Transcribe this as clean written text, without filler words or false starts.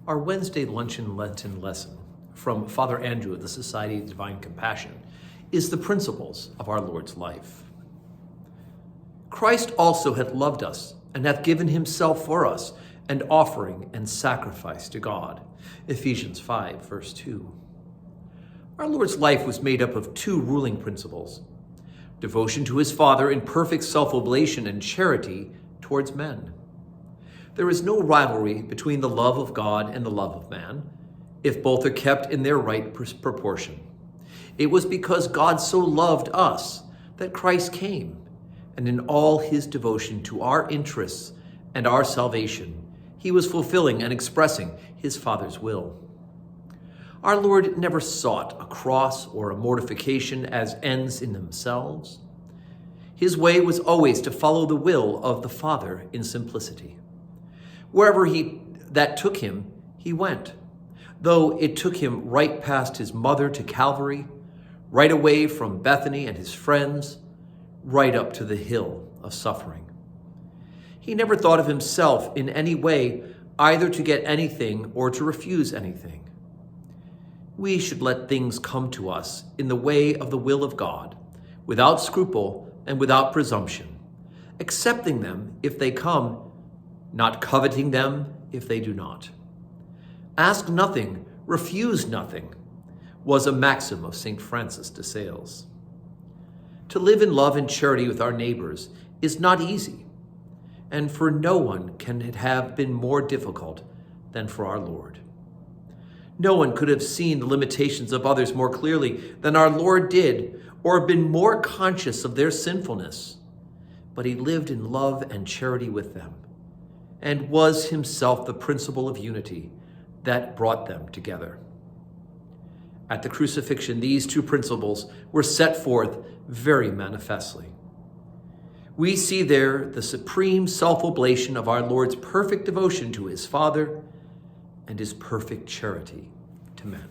Our Wednesday luncheon Lenten lesson from Father Andrew of the Society of Divine Compassion is the principles of our Lord's life. Christ also hath loved us, and hath given himself for us, an offering and sacrifice to God. Ephesians 5, verse 2. Our Lord's life was made up of two ruling principles: devotion to his Father in perfect self-oblation and charity towards men. There is no rivalry between the love of God and the love of man, if both are kept in their right proportion. It was because God so loved us that Christ came, and in all his devotion to our interests and our salvation, he was fulfilling and expressing his Father's will. Our Lord never sought a cross or a mortification as ends in themselves. His way was always to follow the will of the Father in simplicity. Wherever that took him, he went, though it took him right past his mother to Calvary, right away from Bethany and his friends, right up to the hill of suffering. He never thought of himself in any way, either to get anything or to refuse anything. We should let things come to us in the way of the will of God, without scruple and without presumption, accepting them if they come, not coveting them if they do not. Ask nothing, refuse nothing, was a maxim of St. Francis de Sales. To live in love and charity with our neighbors is not easy, and for no one can it have been more difficult than for our Lord. No one could have seen the limitations of others more clearly than our Lord did, or been more conscious of their sinfulness. But he lived in love and charity with them, and was himself the principle of unity that brought them together. At the crucifixion, these two principles were set forth very manifestly. We see there the supreme self-oblation of our Lord's perfect devotion to his Father and his perfect charity to men.